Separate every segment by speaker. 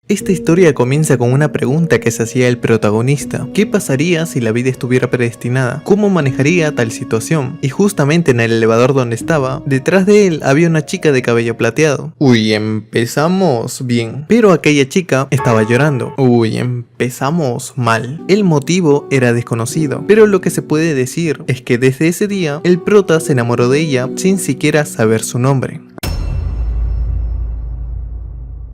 Speaker 1: Esta historia comienza con una pregunta que se hacía el protagonista. ¿Qué pasaría si la vida estuviera predestinada? ¿Cómo manejaría tal situación? Y justamente en el elevador donde estaba, detrás de él había una chica de cabello plateado. Uy, empezamos bien. Pero aquella chica estaba llorando. Uy, empezamos mal. El motivo era desconocido, pero lo que se puede decir es que desde ese día, el prota se enamoró de ella sin siquiera saber su nombre.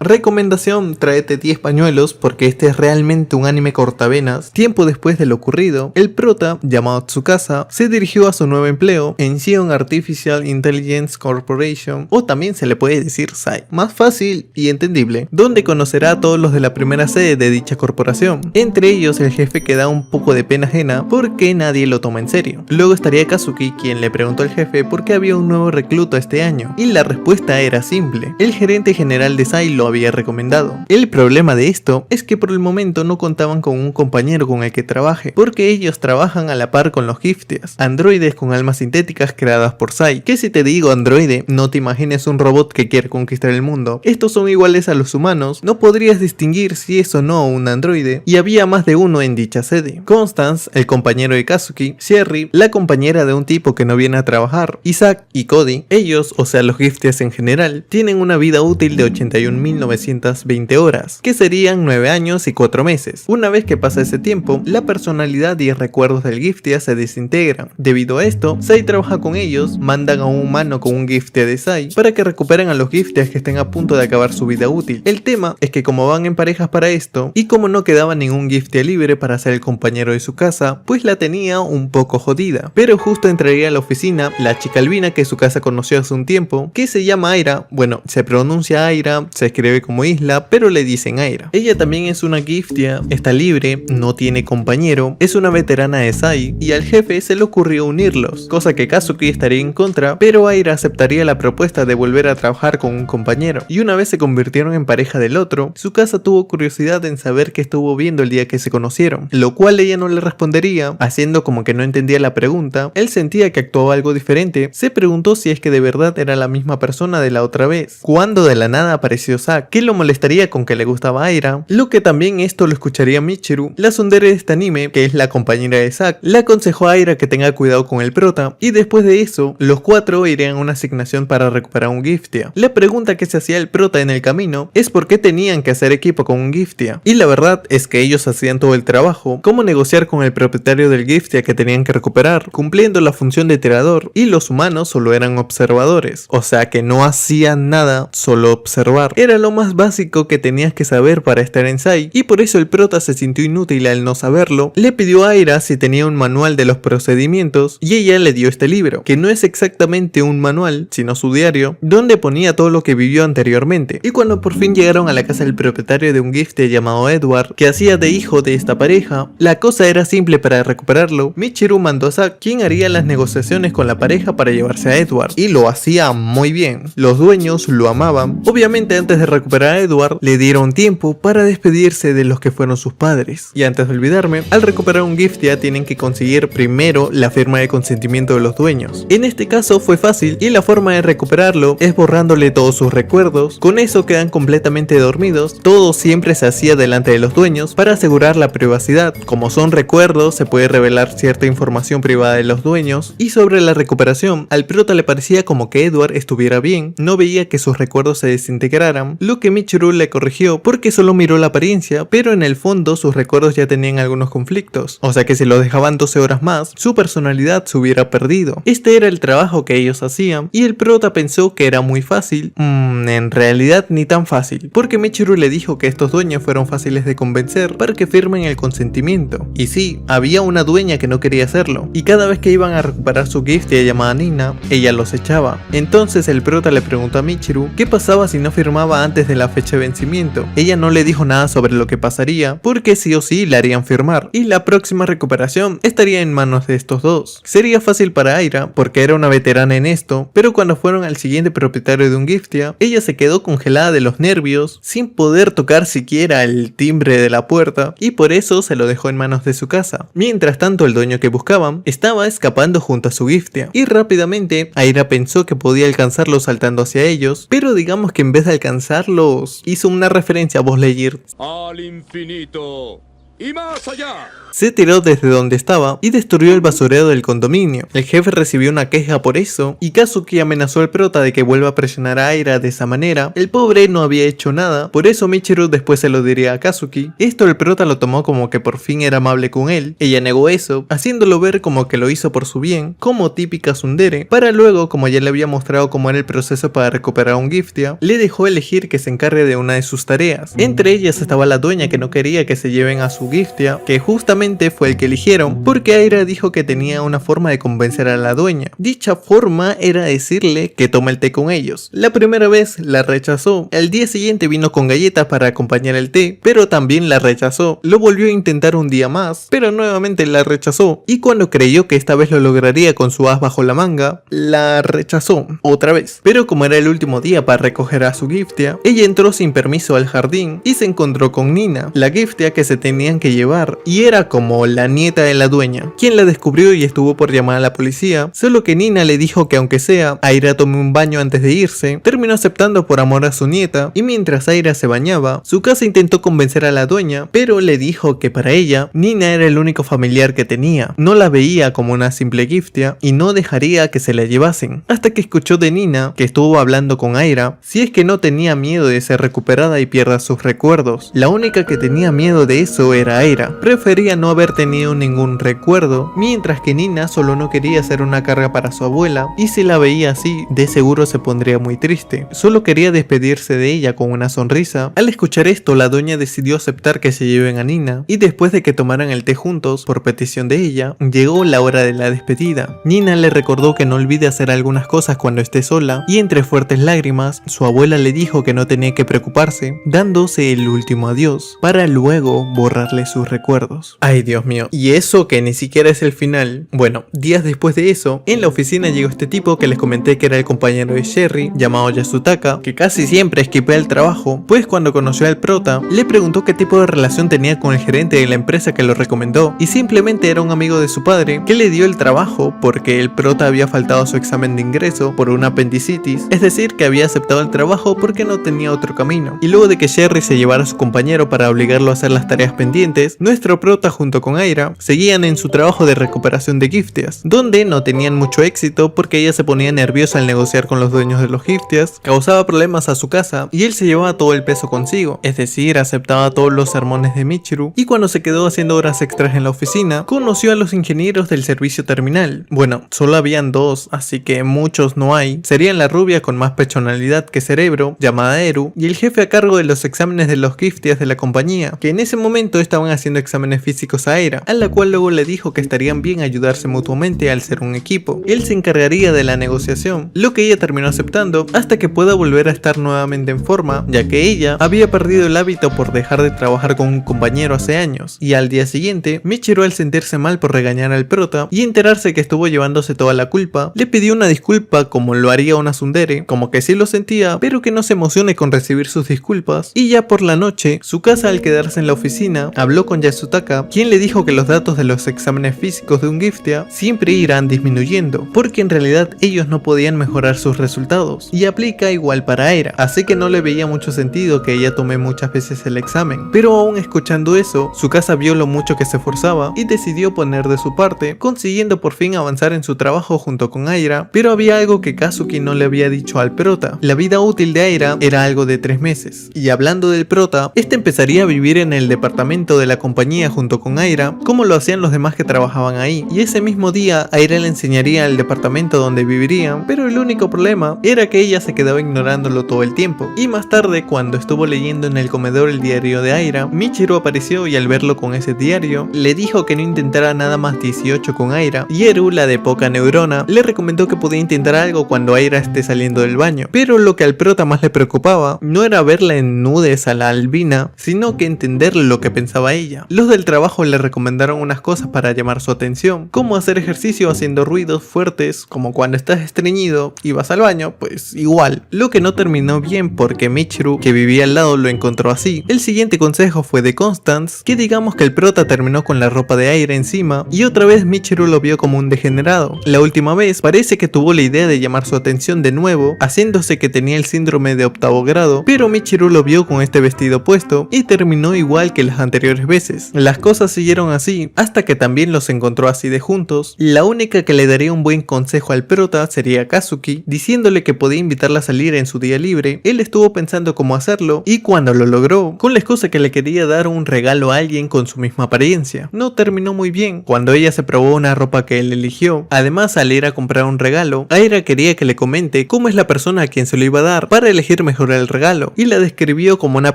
Speaker 1: Recomendación: tráete 10 pañuelos porque este es realmente un anime cortavenas. Tiempo después de lo ocurrido, el prota, llamado Tsukasa, se dirigió a su nuevo empleo en Sion Artificial Intelligence Corporation, o también se le puede decir SAI, más fácil y entendible, donde conocerá a todos los de la primera sede de dicha corporación, entre ellos el jefe, que da un poco de pena ajena porque nadie lo toma en serio. Luego estaría Kazuki, quien le preguntó al jefe por qué había un nuevo recluta este año, y la respuesta era simple: el gerente general de SAI lo había recomendado. El problema de esto es que por el momento no contaban con un compañero con el que trabaje, porque ellos trabajan a la par con los Giftias, androides con almas sintéticas creadas por SAI, que si te digo androide, no te imagines un robot que quiere conquistar el mundo. Estos son iguales a los humanos, no podrías distinguir si es o no un androide, y había más de uno en dicha sede. Constance, el compañero de Kazuki, Sherry, la compañera de un tipo que no viene a trabajar, Isaac y Cody. Ellos, o sea los Giftias en general, tienen una vida útil de 81.920 horas, que serían 9 años y 4 meses. Una vez que pasa ese tiempo, la personalidad y recuerdos del Giftia se desintegran. Debido a esto, SAI trabaja con ellos, mandan a un humano con un Giftia de SAI para que recuperen a los Giftias que estén a punto de acabar su vida útil. El tema es que como van en parejas para esto, y como no quedaba ningún Giftia libre para ser el compañero de su casa, pues la tenía un poco jodida. Pero justo entraría a la oficina la chica albina que su casa conoció hace un tiempo, que se llama Aira. Bueno, se pronuncia Aira, se escribe como isla, pero le dicen Aira. Ella también es una Giftia, está libre, no tiene compañero, es una veterana de SAI, y al jefe se le ocurrió unirlos, cosa que Kazuki estaría en contra, pero Aira aceptaría la propuesta de volver a trabajar con un compañero. Y una vez se convirtieron en pareja del otro, Tsukasa tuvo curiosidad en saber qué estuvo viendo el día que se conocieron, lo cual ella no le respondería, haciendo como que no entendía la pregunta. Él sentía que actuaba algo diferente, se preguntó si es que de verdad era la misma persona de la otra vez, cuando de la nada apareció Zack, que lo molestaría con que le gustaba Aira, lo que también esto lo escucharía Michiru. La tsundere de este anime, que es la compañera de Zack, le aconsejó a Aira que tenga cuidado con el prota, y después de eso, los cuatro irían a una asignación para recuperar un Giftia. La pregunta que se hacía el prota en el camino es por qué tenían que hacer equipo con un Giftia, y la verdad es que ellos hacían todo el trabajo, como negociar con el propietario del Giftia que tenían que recuperar, cumpliendo la función de tirador, y los humanos solo eran observadores, o sea que no hacían nada, solo observar. Era lo más básico que tenías que saber para estar en SAI, y por eso el prota se sintió inútil al no saberlo. Le pidió a Aira si tenía un manual de los procedimientos, y ella le dio este libro, que no es exactamente un manual, sino su diario, donde ponía todo lo que vivió anteriormente. Y cuando por fin llegaron a la casa del propietario de un Giftia llamado Edward, que hacía de hijo de esta pareja, la cosa era simple para recuperarlo. Michiru mandó a Zack, quien haría las negociaciones con la pareja para llevarse a Edward, y lo hacía muy bien. Los dueños lo amaban. Obviamente antes de recuperar a Edward, le dieron tiempo para despedirse de los que fueron sus padres. Y antes de olvidarme, al recuperar un Giftia tienen que conseguir primero la firma de consentimiento de los dueños. En este caso fue fácil, y la forma de recuperarlo es borrándole todos sus recuerdos. Con eso quedan completamente dormidos. Todo siempre se hacía delante de los dueños para asegurar la privacidad. Como son recuerdos, se puede revelar cierta información privada de los dueños. Y sobre la recuperación, al prota le parecía como que Edward estuviera bien, no veía que sus recuerdos se desintegraran, lo que Michiru le corrigió porque solo miró la apariencia, pero en el fondo sus recuerdos ya tenían algunos conflictos, o sea que si lo dejaban 12 horas más, su personalidad se hubiera perdido. Este era el trabajo que ellos hacían, y el prota pensó que era muy fácil. En realidad ni tan fácil, porque Michiru le dijo que estos dueños fueron fáciles de convencer para que firmen el consentimiento. Y sí, había una dueña que no quería hacerlo, y cada vez que iban a recuperar su Giftia llamada Nina, ella los echaba. Entonces el prota le preguntó a Michiru qué pasaba si no firmaba antes de la fecha de vencimiento. Ella no le dijo nada sobre lo que pasaría, porque sí o sí le harían firmar, y la próxima recuperación estaría en manos de estos dos. Sería fácil para Aira, porque era una veterana en esto, pero cuando fueron al siguiente propietario de un Giftia, ella se quedó congelada de los nervios, sin poder tocar siquiera el timbre de la puerta, y por eso se lo dejó en manos de su casa. Mientras tanto, el dueño que buscaban estaba escapando junto a su Giftia, y rápidamente Aira pensó que podía alcanzarlo saltando hacia ellos, pero digamos que en vez de alcanzar Carlos hizo una referencia a Buzz Lightyear.
Speaker 2: Al infinito y más allá.
Speaker 1: Se tiró desde donde estaba y destruyó el basurero del condominio. El jefe recibió una queja por eso y Kazuki amenazó al prota de que vuelva a presionar a Aira de esa manera. El pobre no había hecho nada, por eso Michiru después se lo diría a Kazuki. Esto el prota lo tomó como que por fin era amable con él. Ella negó eso, haciéndolo ver como que lo hizo por su bien, como típica tsundere, para luego, como ya le había mostrado cómo era el proceso para recuperar un Giftia, le dejó elegir que se encargue de una de sus tareas. Entre ellas estaba la dueña que no quería que se lleven a su Giftia, que justamente fue el que eligieron porque Aira dijo que tenía una forma de convencer a la dueña. Dicha forma era decirle que tome el té con ellos. La primera vez la rechazó, al día siguiente vino con galletas para acompañar el té, pero también la rechazó. Lo volvió a intentar un día más, pero nuevamente la rechazó, y cuando creyó que esta vez lo lograría con su as bajo la manga, la rechazó otra vez. Pero como era el último día para recoger a su Giftia, ella entró sin permiso al jardín y se encontró con Nina, la Giftia que se tenían que llevar, y era como la nieta de la dueña, quien la descubrió y estuvo por llamar a la policía, solo que Nina le dijo que aunque sea, Aira tome un baño antes de irse, terminó aceptando por amor a su nieta, y mientras Aira se bañaba, su casa intentó convencer a la dueña, pero le dijo que para ella, Nina era el único familiar que tenía, no la veía como una simple Giftia y no dejaría que se la llevasen, hasta que escuchó de Nina, que estuvo hablando con Aira, si es que no tenía miedo de ser recuperada y pierda sus recuerdos. La única que tenía miedo de eso era Aira, prefería no haber tenido ningún recuerdo, mientras que Nina solo no quería ser una carga para su abuela, y si la veía así, de seguro se pondría muy triste. Solo quería despedirse de ella con una sonrisa. Al escuchar esto, la dueña decidió aceptar que se lleven a Nina, y después de que tomaran el té juntos, por petición de ella, llegó la hora de la despedida. Nina le recordó que no olvide hacer algunas cosas cuando esté sola, y entre fuertes lágrimas, su abuela le dijo que no tenía que preocuparse, dándose el último adiós, para luego borrarle sus recuerdos. Ay, Dios mío, y eso que ni siquiera es el final. Bueno, días después de eso, en la oficina llegó este tipo que les comenté que era el compañero de Sherry, llamado Yasutaka, que casi siempre esquipea el trabajo, pues cuando conoció al prota, le preguntó qué tipo de relación tenía con el gerente de la empresa que lo recomendó, y simplemente era un amigo de su padre que le dio el trabajo porque el prota había faltado a su examen de ingreso por una apendicitis, es decir, que había aceptado el trabajo porque no tenía otro camino. Y luego de que Sherry se llevara a su compañero para obligarlo a hacer las tareas pendientes, nuestro prota junto con Aira seguían en su trabajo de recuperación de Giftias, donde no tenían mucho éxito porque ella se ponía nerviosa al negociar con los dueños de los Giftias, causaba problemas a su casa y él se llevaba todo el peso consigo, es decir, aceptaba todos los sermones de Michiru, y cuando se quedó haciendo horas extras en la oficina, conoció a los ingenieros del servicio terminal. Bueno, solo habían dos, así que muchos no hay. Serían la rubia con más personalidad que cerebro, llamada Eru, y el jefe a cargo de los exámenes de los Giftias de la compañía, que en ese momento estaban haciendo exámenes físicos a Aira, a la cual luego le dijo que estarían bien ayudarse mutuamente al ser un equipo. Él se encargaría de la negociación, lo que ella terminó aceptando hasta que pueda volver a estar nuevamente en forma, ya que ella había perdido el hábito por dejar de trabajar con un compañero hace años. Y al día siguiente, Michiru, al sentirse mal por regañar al prota y enterarse que estuvo llevándose toda la culpa, le pidió una disculpa como lo haría una tsundere, como que sí lo sentía, pero que no se emocione con recibir sus disculpas. Y ya por la noche, su casa al quedarse en la oficina, habló con Yasutaka, quien le dijo que los datos de los exámenes físicos de un Giftia siempre irán disminuyendo, porque en realidad ellos no podían mejorar sus resultados, y aplica igual para Aira, así que no le veía mucho sentido que ella tome muchas veces el examen. Pero aún escuchando eso, su casa vio lo mucho que se esforzaba y decidió poner de su parte, consiguiendo por fin avanzar en su trabajo junto con Aira, pero había algo que Kazuki no le había dicho al prota. La vida útil de Aira era algo de 3 meses, y hablando del prota, este empezaría a vivir en el departamento de la compañía junto con Aira, como lo hacían los demás que trabajaban ahí, y ese mismo día Aira le enseñaría el departamento donde vivirían, pero el único problema era que ella se quedaba ignorándolo todo el tiempo. Y más tarde, cuando estuvo leyendo en el comedor el diario de Aira, Michiru apareció y al verlo con ese diario, le dijo que no intentara nada más 18 con Aira, y Eru, la de poca neurona, le recomendó que podía intentar algo cuando Aira esté saliendo del baño. Pero lo que al prota más le preocupaba no era verla en nudes a la albina, sino que entender lo que pensaba estaba ella. Los del trabajo le recomendaron unas cosas para llamar su atención, como hacer ejercicio haciendo ruidos fuertes, como cuando estás estreñido y vas al baño, pues igual. Lo que no terminó bien porque Michiru, que vivía al lado, lo encontró así. El siguiente consejo fue de Constance, que digamos que el prota terminó con la ropa de aire encima y otra vez Michiru lo vio como un degenerado. La última vez parece que tuvo la idea de llamar su atención de nuevo, haciéndose que tenía el síndrome de octavo grado, pero Michiru lo vio con este vestido puesto y terminó igual que las anteriores veces. Las cosas siguieron así hasta que también los encontró así de juntos. La única que le daría un buen consejo al prota sería Kazuki, diciéndole que podía invitarla a salir en su día libre. Él estuvo pensando cómo hacerlo y cuando lo logró, con la excusa que le quería dar un regalo a alguien con su misma apariencia. No terminó muy bien. Cuando ella se probó una ropa que él eligió, además al ir a comprar un regalo, Aira quería que le comente cómo es la persona a quien se lo iba a dar para elegir mejor el regalo y la describió como una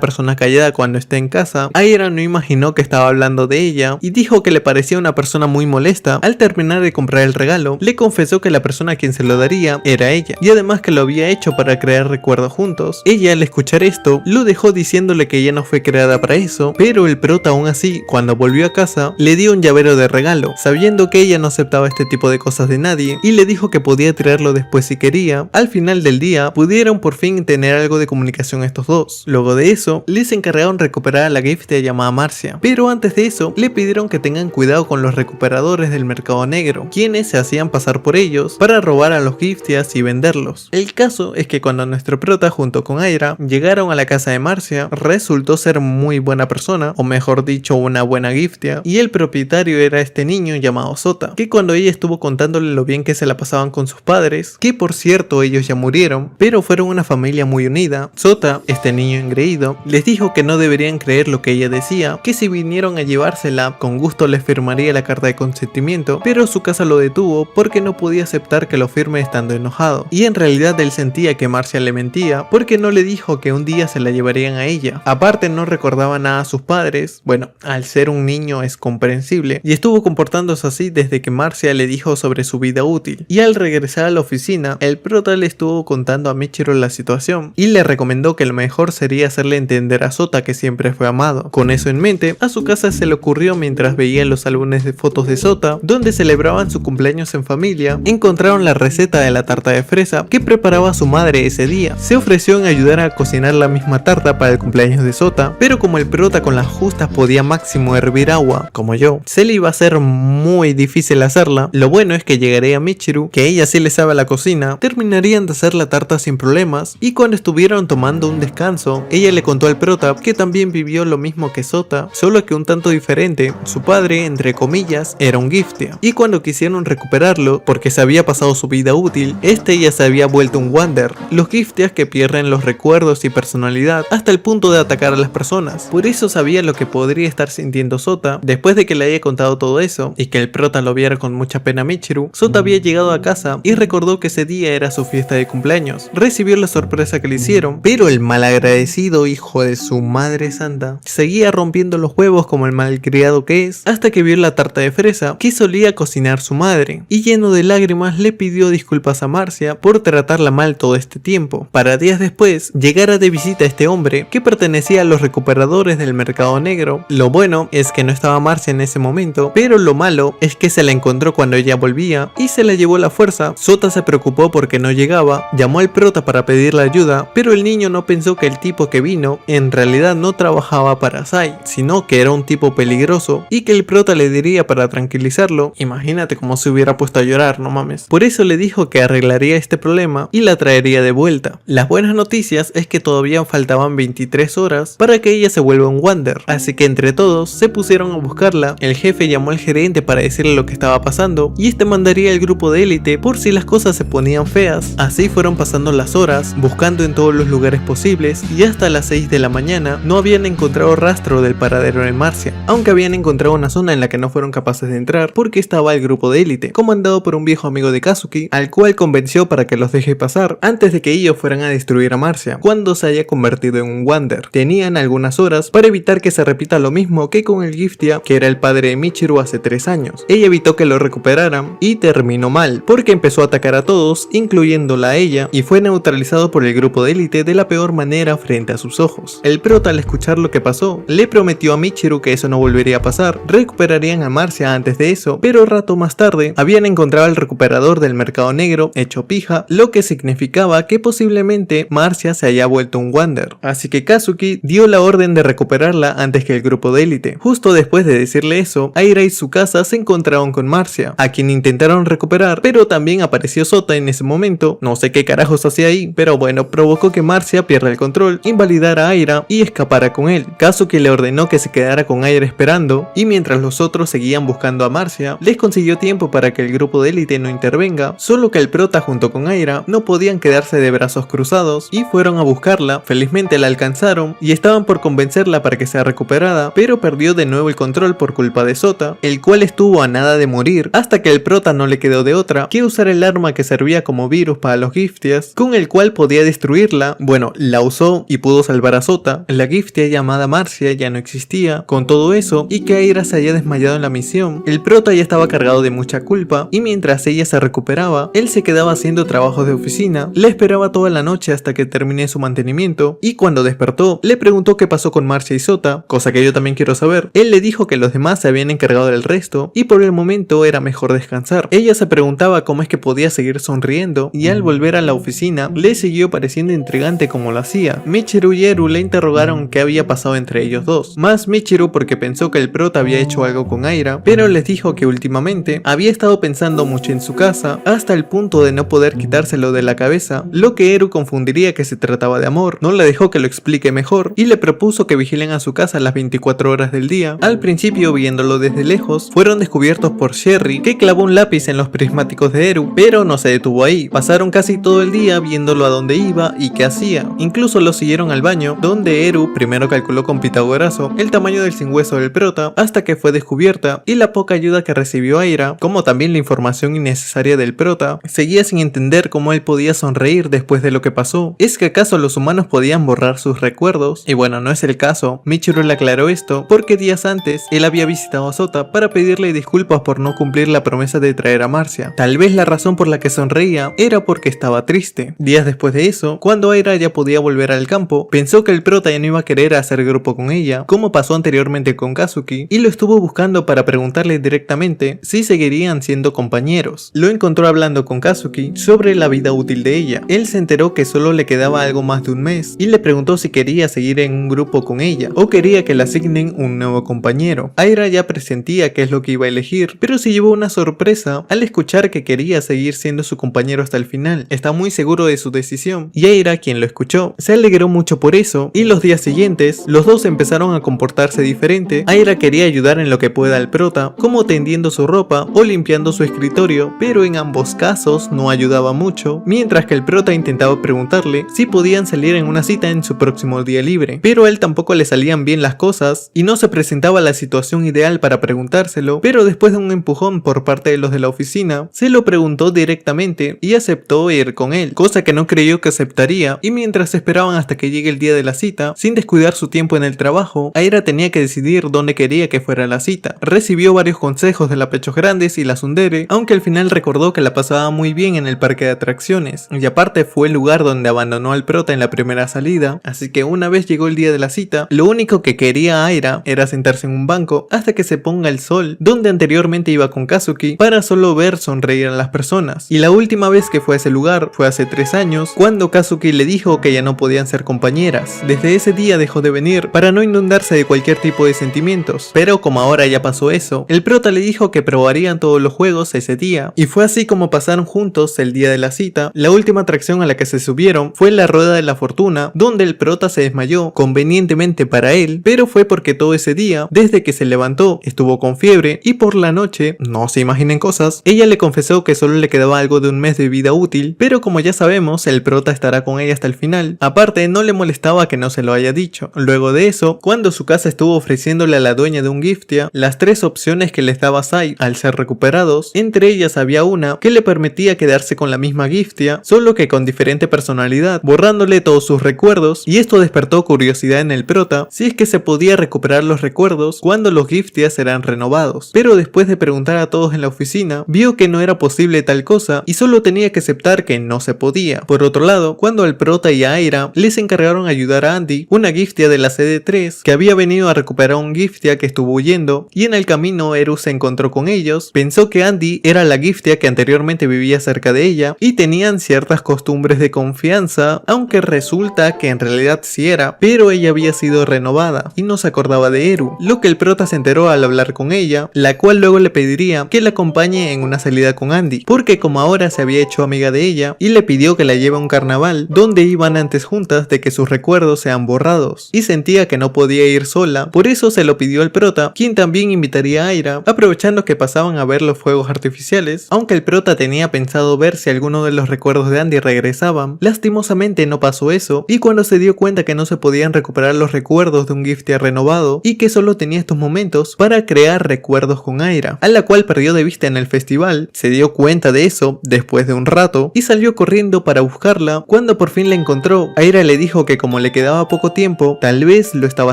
Speaker 1: persona callada cuando está en casa. Aira no imaginó que estaba hablando de ella y dijo que le parecía una persona muy molesta. Al terminar de comprar el regalo, le confesó que la persona a quien se lo daría era ella y además que lo había hecho para crear recuerdos juntos. Ella al escuchar esto lo dejó diciéndole que ella no fue creada para eso, pero el prota aún así cuando volvió a casa le dio un llavero de regalo, sabiendo que ella no aceptaba este tipo de cosas de nadie y le dijo que podía traerlo después si quería. Al final del día pudieron por fin tener algo de comunicación estos dos. Luego de eso les encargaron recuperar a la giftia llamada Marcia, pero antes de eso le pidieron que tengan cuidado con los recuperadores del mercado negro, quienes se hacían pasar por ellos para robar a los giftias y venderlos. El caso es que cuando nuestro prota junto con Aira llegaron a la casa de Marcia, resultó ser muy buena persona, o mejor dicho una buena giftia, y el propietario era este niño llamado Sota, que cuando ella estuvo contándole lo bien que se la pasaban con sus padres, que por cierto ellos ya murieron, pero fueron una familia muy unida, Sota, este niño engreído, les dijo que no deberían creer lo que ella decía, que si vinieron a llevársela, con gusto les firmaría la carta de consentimiento, pero su casa lo detuvo porque no podía aceptar que lo firme estando enojado, y en realidad él sentía que Marcia le mentía porque no le dijo que un día se la llevarían a ella. Aparte no recordaba nada a sus padres, bueno, al ser un niño es comprensible, y estuvo comportándose así desde que Marcia le dijo sobre su vida útil, y al regresar a la oficina, el prota le estuvo contando a Michiru la situación, y le recomendó que lo mejor sería hacerle entender a Sota que siempre fue amado. Con eso en mente, a su casa se le ocurrió mientras veía los álbumes de fotos de Sota, donde celebraban su cumpleaños en familia, encontraron la receta de la tarta de fresa que preparaba su madre ese día. Se ofreció en ayudar a cocinar la misma tarta para el cumpleaños de Sota, pero como el prota con las justas podía máximo hervir agua, como yo, se le iba a hacer muy difícil hacerla. Lo bueno es que llegaría a Michiru, que ella sí le sabe a la cocina, terminarían de hacer la tarta sin problemas, y cuando estuvieron tomando un descanso, ella le contó al prota que también vivió lo mismo que Sota, solo que un tanto diferente. Su padre, entre comillas, era un giftia, y cuando quisieron recuperarlo, porque se había pasado su vida útil, este ya se había vuelto un wander, los giftias que pierden los recuerdos y personalidad hasta el punto de atacar a las personas. Por eso sabía lo que podría estar sintiendo Sota. Después de que le haya contado todo eso y que el prota lo viera con mucha pena a Michiru, Sota había llegado a casa y recordó que ese día era su fiesta de cumpleaños. Recibió la sorpresa que le hicieron, pero el malagradecido hijo de su madre santa seguía rompiendo los huevos como el malcriado que es, hasta que vio la tarta de fresa que solía cocinar su madre, y lleno de lágrimas le pidió disculpas a Marcia por tratarla mal todo este tiempo. Para días después llegara de visita este hombre que pertenecía a los recuperadores del mercado negro. Lo bueno es que no estaba Marcia en ese momento, pero lo malo es que se la encontró cuando ella volvía y se la llevó a la fuerza. Sota se preocupó porque no llegaba, llamó al prota para pedirle ayuda, pero el niño no pensó que el tipo que vino en realidad no trabajaba para Sai, sino que era un tipo peligroso y que el prota le diría para tranquilizarlo. Imagínate cómo se hubiera puesto a llorar, no mames. Por eso le dijo que arreglaría este problema y la traería de vuelta. Las buenas noticias es que todavía faltaban 23 horas para que ella se vuelva un wander, así que entre todos se pusieron a buscarla. El jefe llamó al gerente para decirle lo que estaba pasando y este mandaría al grupo de élite por si las cosas se ponían feas. Así fueron pasando las horas, buscando en todos los lugares posibles, y hasta las 6 de la mañana no habían encontrado rastro del paradero de Marcia, aunque habían encontrado una zona en la que no fueron capaces de entrar porque estaba el grupo de élite, comandado por un viejo amigo de Kazuki, al cual convenció para que los deje pasar antes de que ellos fueran a destruir a Marcia cuando se haya convertido en un wander. Tenían algunas horas para evitar que se repita lo mismo que con el Giftia, que era el padre de Michiru hace 3 años. Ella evitó que lo recuperaran y terminó mal porque empezó a atacar a todos, incluyéndola a ella, y fue neutralizado por el grupo de élite de la peor manera frente a sus ojos. El prota, al escuchar lo que pasó, le prometió prometió a Michiru que eso no volvería a pasar. Recuperarían a Marcia antes de eso, pero rato más tarde habían encontrado el recuperador del mercado negro hecho pija, lo que significaba que posiblemente Marcia se haya vuelto un Wander. Así que Kazuki dio la orden de recuperarla antes que el grupo de élite. Justo después de decirle eso, Aira y Tsukasa se encontraron con Marcia, a quien intentaron recuperar, pero también apareció Sota en ese momento. No sé qué carajos hacía ahí, pero bueno, provocó que Marcia pierda el control, invalidara a Aira y escapara con él. Kazuki le ordenó que se quedara con Aira esperando, y mientras los otros seguían buscando a Marcia, les consiguió tiempo para que el grupo de élite no intervenga, solo que el prota junto con Aira no podían quedarse de brazos cruzados y fueron a buscarla. Felizmente la alcanzaron y estaban por convencerla para que sea recuperada, pero perdió de nuevo el control por culpa de Sota, el cual estuvo a nada de morir hasta que el prota no le quedó de otra que usar el arma que servía como virus para los Giftias, con el cual podía destruirla. Bueno, la usó y pudo salvar a Sota. La Giftia llamada Marcia ya no existía. Con todo eso y que Aira se haya desmayado en la misión, el prota ya estaba cargado de mucha culpa, y mientras ella se recuperaba, él se quedaba haciendo trabajos de oficina. La esperaba toda la noche hasta que termine su mantenimiento, y cuando despertó le preguntó qué pasó con Marcia y Sota, cosa que yo también quiero saber. Él le dijo que los demás se habían encargado del resto y por el momento era mejor descansar. Ella se preguntaba cómo es que podía seguir sonriendo, y al volver a la oficina le siguió pareciendo intrigante como lo hacía. Michiru y Eru le interrogaron qué había pasado entre ellos dos, más Michiru porque pensó que el prota había hecho algo con Aira, pero les dijo que últimamente había estado pensando mucho en su casa hasta el punto de no poder quitárselo de la cabeza, lo que Eru confundiría que se trataba de amor. No le dejó que lo explique mejor y le propuso que vigilen a su casa las 24 horas del día. Al principio, viéndolo desde lejos, fueron descubiertos por Sherry, que clavó un lápiz en los prismáticos de Eru, pero no se detuvo ahí. Pasaron casi todo el día viéndolo a dónde iba y qué hacía. Incluso lo siguieron al baño, donde Eru primero calculó con Pitágoraso el tamaño del sin hueso del prota, hasta que fue descubierta, y la poca ayuda que recibió Aira, como también la información innecesaria del prota, seguía sin entender cómo él podía sonreír después de lo que pasó. ¿Es que acaso los humanos podían borrar sus recuerdos? Y bueno, no es el caso. Michiru le aclaró esto porque días antes él había visitado a Sota para pedirle disculpas por no cumplir la promesa de traer a Marcia. Tal vez la razón por la que sonreía era porque estaba triste. Días después de eso, cuando Aira ya podía volver al campo, pensó que el prota ya no iba a querer hacer grupo con ella, como pasó anteriormente con Kazuki, y lo estuvo buscando para preguntarle directamente si seguirían siendo compañeros. Lo encontró hablando con Kazuki sobre la vida útil de ella. Él se enteró que solo le quedaba algo más de un mes y le preguntó si quería seguir en un grupo con ella o quería que le asignen un nuevo compañero. Aira ya presentía qué es lo que iba a elegir, pero se llevó una sorpresa al escuchar que quería seguir siendo su compañero hasta el final. Está muy seguro de su decisión, y Aira, quien lo escuchó, se alegró mucho por eso, y los días siguientes los dos empezaron a comportarse diferente. Aira quería ayudar en lo que pueda al prota, como tendiendo su ropa o limpiando su escritorio, pero en ambos casos no ayudaba mucho, mientras que el prota intentaba preguntarle si podían salir en una cita en su próximo día libre, pero a él tampoco le salían bien las cosas y no se presentaba la situación ideal para preguntárselo. Pero después de un empujón por parte de los de la oficina, se lo preguntó directamente y aceptó ir con él, cosa que no creyó que aceptaría. Y mientras esperaban hasta que llegue el día de la cita, sin descuidar su tiempo en el trabajo, Aira tenía que decidir dónde quería que fuera la cita. Recibió varios consejos de la Pechos Grandes y la Tsundere, aunque al final recordó que la pasaba muy bien en el parque de atracciones, y aparte fue el lugar donde abandonó al prota en la primera salida. Así que una vez llegó el día de la cita, lo único que quería Aira era sentarse en un banco hasta que se ponga el sol, donde anteriormente iba con Kazuki, para solo ver sonreír a las personas. Y la última vez que fue a ese lugar fue hace 3 años, cuando Kazuki le dijo que ya no podían ser compañeras. Desde ese día dejó de venir para no inundarse de cualquier tipo de sentimientos, pero como ahora ya pasó eso, el prota le dijo que probarían todos los juegos ese día, y fue así como pasaron juntos el día de la cita. La última atracción a la que se subieron fue la Rueda de la Fortuna, donde el prota se desmayó, convenientemente para él, pero fue porque todo ese día, desde que se levantó, estuvo con fiebre, y por la noche, no se imaginen cosas, ella le confesó que solo le quedaba algo de un mes de vida útil, pero como ya sabemos, el prota estará con ella hasta el final. Aparte, no le molestaba que no se lo haya dicho. Luego de eso, cuando su casa estuvo ofreciéndole a la dueña de un Giftia las 3 opciones que les daba Sai al ser recuperados, entre ellas había una que le permitía quedarse con la misma Giftia, solo que con diferente personalidad, borrándole todos sus recuerdos, y esto despertó curiosidad en el prota si es que se podía recuperar los recuerdos cuando los Giftias serán renovados. Pero después de preguntar a todos en la oficina, vio que no era posible tal cosa y solo tenía que aceptar que no se podía. Por otro lado, cuando el prota y a Aira les encargaron ayudar a Andy, una Giftia de la CD3 que había venido a recuperar un Giftia que estuvo huyendo, y en el camino Eru se encontró con ellos, pensó que Andy era la Giftia que anteriormente vivía cerca de ella, y tenían ciertas costumbres de confianza, aunque resulta que en realidad sí era, pero ella había sido renovada, y no se acordaba de Eru, lo que el prota se enteró al hablar con ella, la cual luego le pediría que la acompañe en una salida con Andy, porque como ahora se había hecho amiga de ella, y le pidió que la lleve a un carnaval, donde iban antes juntas de que sus recuerdos sean borrados, y sentía que no podía ir sola, por eso se lo pidió el prota, quien también invitaría a Aira, aprovechando que pasaban a ver los fuegos artificiales, aunque el prota tenía pensado ver si alguno de los recuerdos de Andy regresaban. Lastimosamente no pasó eso, y cuando se dio cuenta que no se podían recuperar los recuerdos de un Giftia renovado, y que solo tenía estos momentos para crear recuerdos con Aira, a la cual perdió de vista en el festival, se dio cuenta de eso después de un rato, y salió corriendo para buscarla. Cuando por fin la encontró, Aira le dijo que como le quedaba poco tiempo, tal vez lo estaba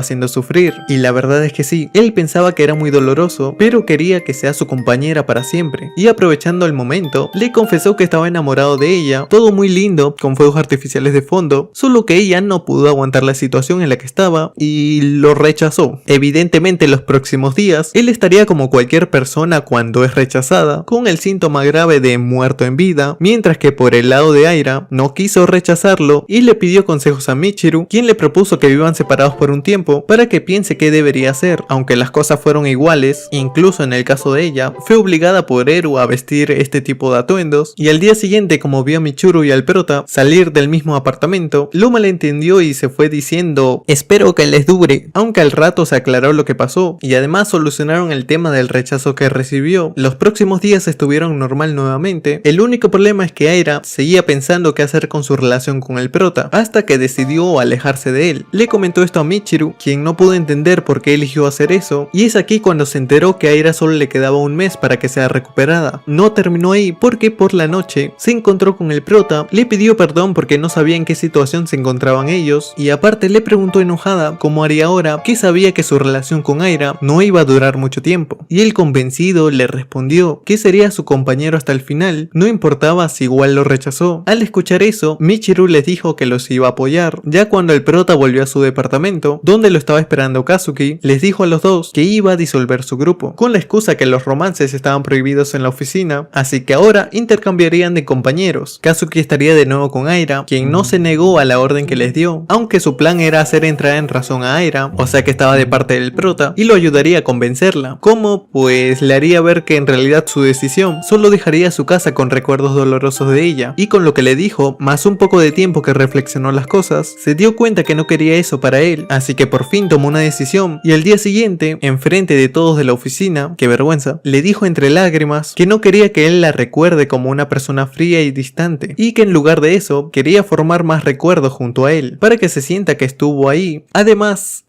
Speaker 1: haciendo sufrir, y la verdad es que sí, él pensaba que era muy doloroso, pero quería que sea su compañera para siempre, y aprovechando el momento, le confesó que estaba enamorado de ella, todo muy lindo, con fuegos artificiales de fondo, solo que ella no pudo aguantar la situación en la que estaba, y lo rechazó. Evidentemente los próximos días, él estaría como cualquier persona cuando es rechazada, con el síntoma grave de muerto en vida, mientras que por el lado de Aira, no quiso rechazarlo y le pidió consejos a Michiru, quien le propuso que vivan separados por un tiempo para que piense qué debería hacer, aunque las cosas fueron iguales, incluso en el caso de ella, fue obligada por Eru a vestir este tipo de atuendos, y al día siguiente como vio a Michiru y al prota salir del mismo apartamento, lo malentendió y se fue diciendo espero que les dure, aunque al rato se aclaró lo que pasó, y además solucionaron el tema del rechazo que recibió. Los próximos días estuvieron normal nuevamente, el único problema es que Aira seguía pensando qué hacer con su relación con el prota, hasta que decidió alejarse de él. Le comentó esto a Michiru, quien no pudo entender por qué eligió hacer eso, y es aquí cuando se enteró que a Aira solo le quedaba un mes para que sea recuperada. No terminó ahí porque por la noche se encontró con el prota, le pidió perdón porque no sabía en qué situación se encontraban ellos, y aparte le preguntó enojada cómo haría ahora que sabía que su relación con Aira no iba a durar mucho tiempo, y él convencido le respondió que sería su compañero hasta el final, no importaba si igual lo rechazó. Al escuchar eso, Michiru les dijo que los iba a apoyar. Ya cuando el prota volvió a su departamento, donde lo estaba esperando Kazuki, les dijo a los dos que iba a disolver su grupo, con la excusa que los romances estaban prohibidos en la oficina, así que ahora intercambiarían de compañeros. Kazuki estaría de nuevo con Aira, quien no se negó a la orden que les dio, aunque su plan era hacer entrar en razón a Aira, o sea que estaba de parte del prota, y lo ayudaría a convencerla. ¿Cómo? Pues le haría ver que en realidad su decisión solo dejaría su casa con recuerdos dolorosos de ella, y con lo que le dijo, más un poco de tiempo que reflexionó las cosas, se dio cuenta que no quería eso para él, así que por fin tomó una decisión, y al día siguiente, enfrente de todos de la oficina, qué vergüenza, le dijo entre lágrimas que no quería que él la recuerde como una persona fría y distante, y que en lugar de eso, quería formar más recuerdos junto a él, para que se sienta que estuvo ahí. Además,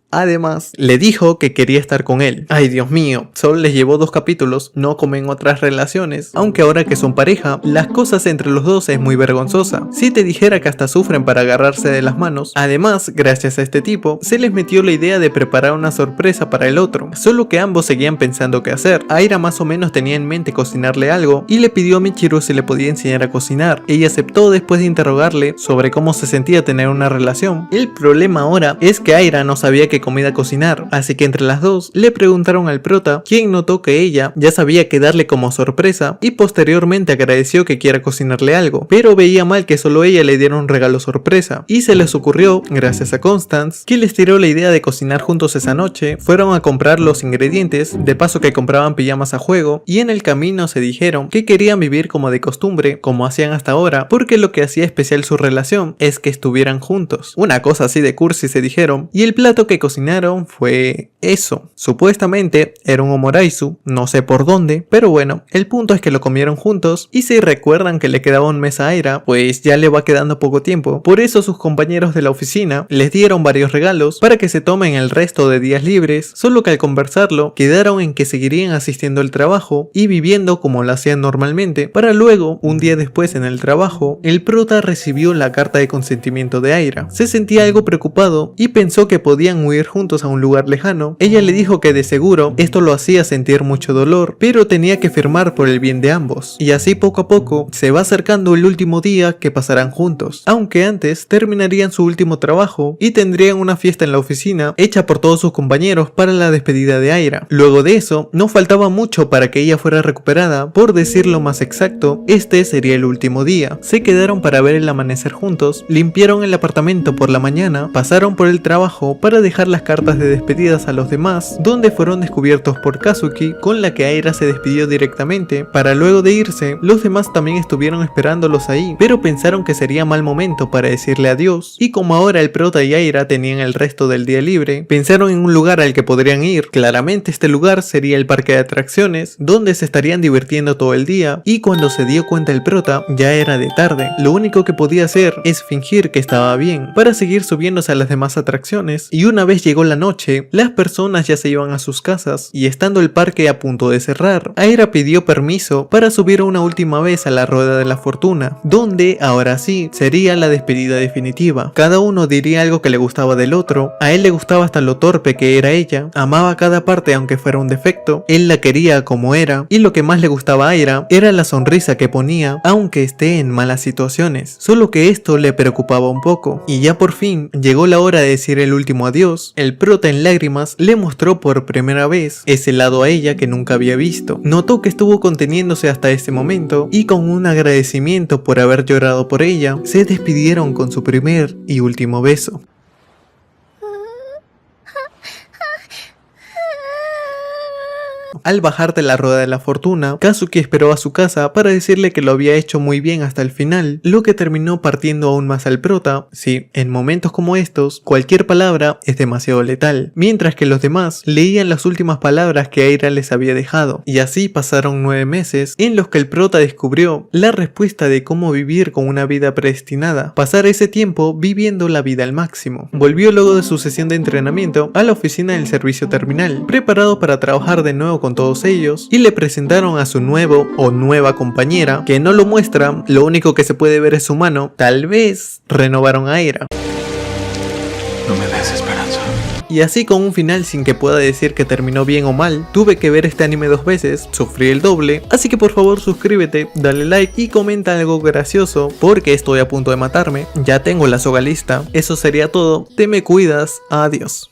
Speaker 1: le dijo que quería estar con él. Ay, Dios mío, solo les llevó 2 capítulos, no como en otras relaciones, aunque ahora que son pareja, las cosas entre los dos es muy vergonzosa. Si te dijera que hasta sufren para agarrarse de las manos. Además, gracias a este tipo, se les metió la idea de preparar una sorpresa para el otro, solo que ambos seguían pensando qué hacer. Aira más o menos tenía en mente cocinarle algo, y le pidió a Michiru si le podía enseñar a cocinar. Ella aceptó después de interrogarle sobre cómo se sentía tener una relación. El problema ahora es que Aira no sabía qué comida cocinar, así que entre las dos le preguntaron al prota, quien notó que ella ya sabía qué darle como sorpresa, y posteriormente agradeció que quiera cocinarle algo, pero veía mal que solo ella le diera un regalo sorpresa, y se les ocurrió, gracias a Constance, que les tiró la idea de cocinar juntos esa noche. Fueron a comprar los ingredientes, de paso que compraban pijamas a juego, y en el camino se dijeron que querían vivir como de costumbre, como hacían hasta ahora, porque lo que hacía especial su relación es que estuvieran juntos. Una cosa así de cursi se dijeron, y el plato que cocinaron fue eso. Supuestamente era un omoraisu, no sé por dónde, pero bueno, el punto es que lo comieron juntos, y si recuerdan que le quedaba un mes a Aira, pues ya le va quedando poco tiempo. Por eso sus compañeros de la oficina les dieron varios regalos para que se tomen el resto de días libres, solo que al conversarlo quedaron en que seguirían asistiendo al trabajo y viviendo como lo hacían normalmente, para luego, un día después en el trabajo, el prota recibió la carta de consentimiento de Aira. Se sentía algo preocupado y pensó que podían huir ir juntos a un lugar lejano. Ella le dijo que de seguro esto lo hacía sentir mucho dolor, pero tenía que firmar por el bien de ambos. Y así poco a poco se va acercando el último día que pasarán juntos, aunque antes terminarían su último trabajo y tendrían una fiesta en la oficina hecha por todos sus compañeros para la despedida de Aira. Luego de eso, no faltaba mucho para que ella fuera recuperada. Por decirlo más exacto, este sería el último día. Se quedaron para ver el amanecer juntos, limpiaron el apartamento por la mañana, pasaron por el trabajo para dejar las cartas de despedidas a los demás, donde fueron descubiertos por Kazuki, con la que Aira se despidió directamente. Para luego de irse, los demás también estuvieron esperándolos ahí, pero pensaron que sería mal momento para decirle adiós, y como ahora el prota y Aira tenían el resto del día libre, pensaron en un lugar al que podrían ir. Claramente este lugar sería el parque de atracciones, donde se estarían divirtiendo todo el día, y cuando se dio cuenta el prota, ya era de tarde. Lo único que podía hacer es fingir que estaba bien, para seguir subiéndose a las demás atracciones, y una vez llegó la noche, las personas ya se iban a sus casas, y estando el parque a punto de cerrar, Aira pidió permiso para subir una última vez a la rueda de la fortuna, donde ahora sí sería la despedida definitiva. Cada uno diría algo que le gustaba del otro. A él le gustaba hasta lo torpe que era ella, amaba cada parte aunque fuera un defecto, él la quería como era, y lo que más le gustaba a Aira era la sonrisa que ponía aunque esté en malas situaciones, solo que esto le preocupaba un poco. Y ya por fin llegó la hora de decir el último adiós. El prota en lágrimas le mostró por primera vez ese lado a ella que nunca había visto. Notó que estuvo conteniéndose hasta ese momento, y con un agradecimiento por haber llorado por ella, se despidieron con su primer y último beso. Al bajar de la rueda de la fortuna, Kazuki esperó a su casa para decirle que lo había hecho muy bien hasta el final, lo que terminó partiendo aún más al prota. Sí, en momentos como estos, cualquier palabra es demasiado letal, mientras que los demás leían las últimas palabras que Aira les había dejado. Y así pasaron 9 meses en los que el prota descubrió la respuesta de cómo vivir con una vida predestinada, pasar ese tiempo viviendo la vida al máximo. Volvió luego de su sesión de entrenamiento a la oficina del servicio terminal, preparado para trabajar de nuevo con todos ellos, y le presentaron a su nuevo o nueva compañera, que no lo muestra, lo único que se puede ver es su mano. Tal vez renovaron a Aira.
Speaker 3: No me des esperanza.
Speaker 1: Y así, con un final sin que pueda decir que terminó bien o mal, tuve que ver este anime 2 veces, sufrí el doble, así que por favor suscríbete, dale like y comenta algo gracioso, porque estoy a punto de matarme, ya tengo la soga lista. Eso sería todo, te me cuidas, adiós.